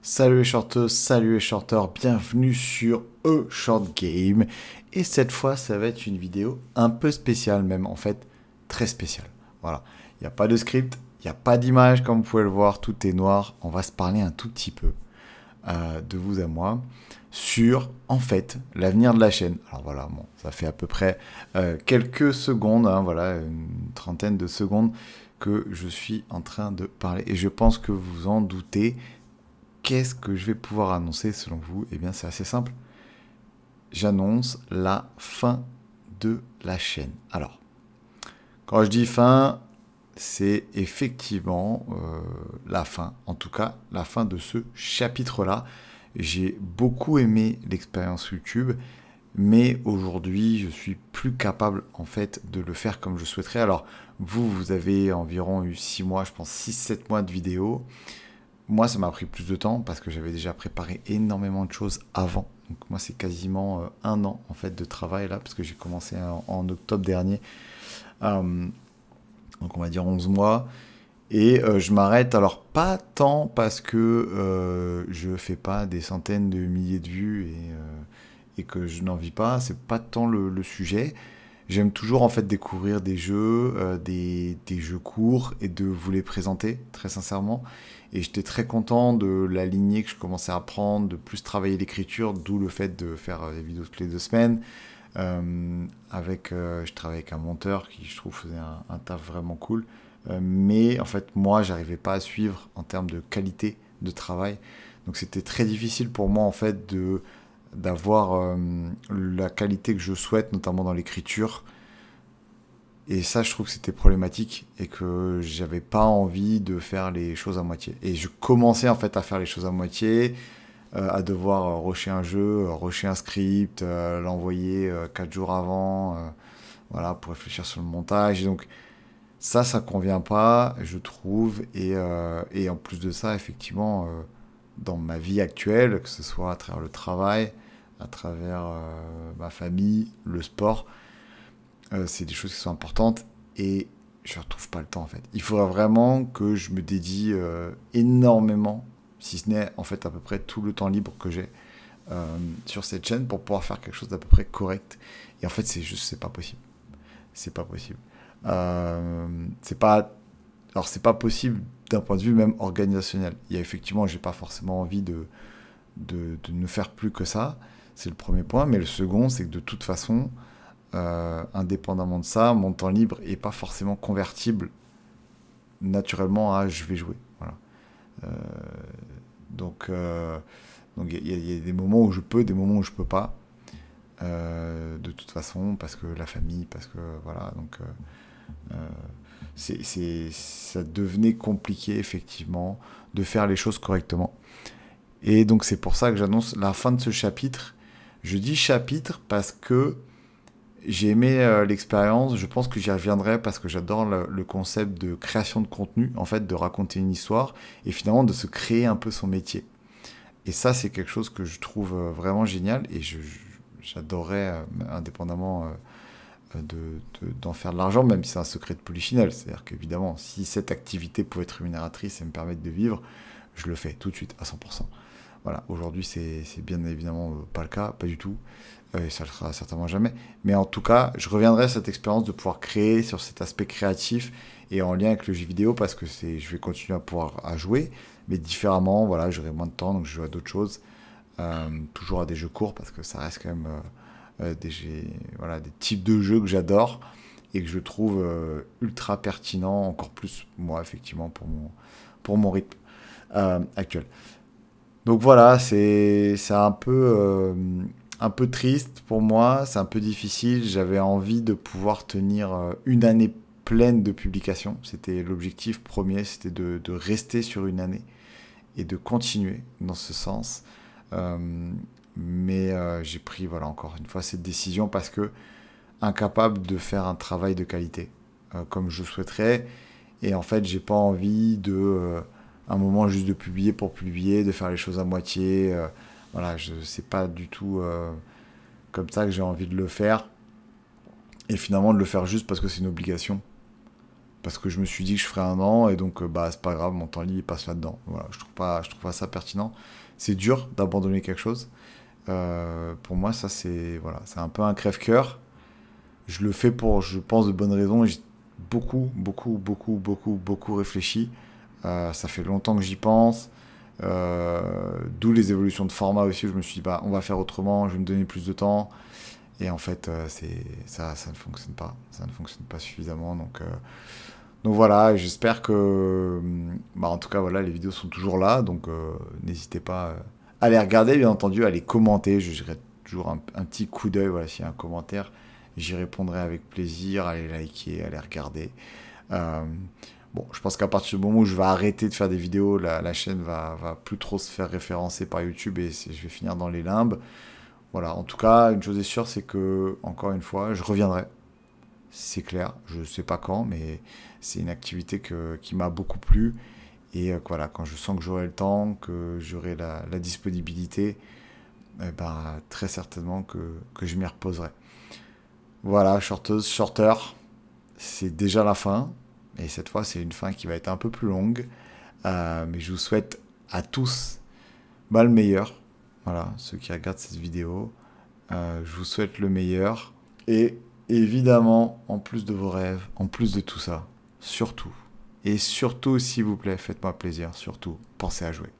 Salut les shorteuses, salut les shorteurs, bienvenue sur Short Game. Et cette fois, ça va être une vidéo un peu spéciale, même en fait très spéciale. Voilà, il n'y a pas de script, il n'y a pas d'image comme vous pouvez le voir, tout est noir. On va se parler un tout petit peu de vous à moi sur en fait l'avenir de la chaîne. Alors voilà, bon, ça fait à peu près quelques secondes, hein, voilà, une trentaine de secondes que je suis en train de parler. Et je pense que vous vous en doutez. Qu'est-ce que je vais pouvoir annoncer selon vous? Eh bien, c'est assez simple. J'annonce la fin de la chaîne. Alors, quand je dis fin, c'est effectivement la fin. En tout cas, la fin de ce chapitre-là. J'ai beaucoup aimé l'expérience YouTube, mais aujourd'hui, je suis plus capable en fait de le faire comme je souhaiterais. Alors, vous avez environ eu 6 mois, je pense 6-7 mois de vidéos. Moi, ça m'a pris plus de temps parce que j'avais déjà préparé énormément de choses avant. Donc moi, c'est quasiment un an en fait de travail là, parce que j'ai commencé en octobre dernier. Euh, donc on va dire 11 mois. Et je m'arrête alors pas tant parce que je fais pas des centaines de milliers de vues et que je n'en vis pas. C'est pas tant le sujet. J'aime toujours en fait découvrir des jeux, des jeux courts et de vous les présenter très sincèrement. Et j'étais très content de la lignée que je commençais à prendre, de plus travailler l'écriture, d'où le fait de faire des vidéos toutes les 2 semaines. Je travaille avec un monteur qui je trouve faisait un taf vraiment cool. Mais en fait moi j'arrivais pas à suivre en termes de qualité de travail. Donc c'était très difficile pour moi en fait de d'avoir la qualité que je souhaite, notamment dans l'écriture. Et ça, je trouve que c'était problématique et que j'avais pas envie de faire les choses à moitié. Et je commençais en fait à faire les choses à moitié, à devoir rusher un jeu, rusher un script, l'envoyer 4 jours avant, voilà, pour réfléchir sur le montage. Et donc ça convient pas, je trouve. Et en plus de ça, effectivement, dans ma vie actuelle, que ce soit à travers le travail, à travers ma famille, le sport, c'est des choses qui sont importantes et je ne retrouve pas le temps en fait. Il faudra vraiment que je me dédie énormément, si ce n'est en fait à peu près tout le temps libre que j'ai sur cette chaîne pour pouvoir faire quelque chose d'à peu près correct. Et en fait, c'est juste, c'est pas possible. C'est pas possible. C'est pas, alors c'est pas possible d'un point de vue même organisationnel. Il y a effectivement, j'ai pas forcément envie de ne faire plus que ça. C'est le premier point. Mais le second, c'est que de toute façon, indépendamment de ça, mon temps libre est pas forcément convertible naturellement à je vais jouer. Voilà. Euh, donc, il y a des moments où je peux, des moments où je peux pas. De toute façon, parce que la famille, parce que voilà. Donc, ça devenait compliqué effectivement de faire les choses correctement. Et donc c'est pour ça que j'annonce la fin de ce chapitre. Je dis chapitre parce que j'ai aimé l'expérience, je pense que j'y reviendrai parce que j'adore le concept de création de contenu, en fait, de raconter une histoire et finalement de se créer un peu son métier. Et ça, c'est quelque chose que je trouve vraiment génial et j'adorerais, indépendamment d'en faire de l'argent, même si c'est un secret de polichinelle. C'est-à-dire qu'évidemment, si cette activité pouvait être rémunératrice et me permettre de vivre, je le fais tout de suite, à 100%. Voilà, aujourd'hui, c'est bien évidemment pas le cas, pas du tout. Et ça ne le sera certainement jamais. Mais en tout cas, je reviendrai à cette expérience de pouvoir créer sur cet aspect créatif et en lien avec le jeu vidéo parce que je vais continuer à pouvoir à jouer, mais différemment. Voilà, j'aurai moins de temps, donc je joue à d'autres choses. Toujours à des jeux courts parce que ça reste quand même voilà, des types de jeux que j'adore et que je trouve ultra pertinents, encore plus moi, effectivement, pour mon rythme actuel. Donc voilà, c'est un peu triste pour moi, c'est un peu difficile. J'avais envie de pouvoir tenir une année pleine de publication. C'était l'objectif premier, c'était de rester sur une année et de continuer dans ce sens. Euh, mais j'ai pris, voilà, encore une fois, cette décision parce que incapable de faire un travail de qualité comme je souhaiterais. Et en fait, j'ai pas envie un moment juste de publier pour publier, de faire les choses à moitié. Voilà, c'est pas du tout comme ça que j'ai envie de le faire. Et finalement, de le faire juste parce que c'est une obligation. parce que je me suis dit que je ferais 1 an, et donc bah c'est pas grave, mon temps libre il passe là-dedans. Voilà, je trouve pas ça pertinent. C'est dur d'abandonner quelque chose. Pour moi, ça c'est voilà, c'est un peu un crève-cœur. Je le fais pour, je pense, de bonnes raisons. Et j'ai beaucoup réfléchi. Ça fait longtemps que j'y pense. D'où les évolutions de format aussi, où je me suis dit, bah, on va faire autrement, je vais me donner plus de temps. Et en fait, ça ne fonctionne pas. Ça ne fonctionne pas suffisamment. Donc voilà, et j'espère que, bah, en tout cas, voilà, les vidéos sont toujours là. Donc n'hésitez pas à les regarder, bien entendu, à les commenter. Je dirais toujours un petit coup d'œil. Voilà, s'il y a un commentaire, j'y répondrai avec plaisir, à les liker, à les regarder. Euh, bon, je pense qu'à partir du moment où je vais arrêter de faire des vidéos, la chaîne va plus trop se faire référencer par YouTube, et je vais finir dans les limbes. Voilà, en tout cas, une chose est sûre, c'est que, encore une fois, je reviendrai. C'est clair, je sais pas quand, mais c'est une activité qui m'a beaucoup plu. Et voilà, quand je sens que j'aurai le temps, que j'aurai la disponibilité, eh ben, très certainement que je m'y reposerai. Voilà, shorteuse, shorter, c'est déjà la fin. Et cette fois, c'est une fin qui va être un peu plus longue. Mais je vous souhaite à tous, bah, le meilleur. Voilà, ceux qui regardent cette vidéo. Je vous souhaite le meilleur. Et évidemment, en plus de vos rêves, en plus de tout ça, surtout, et surtout, s'il vous plaît, faites-moi plaisir, surtout, pensez à jouer.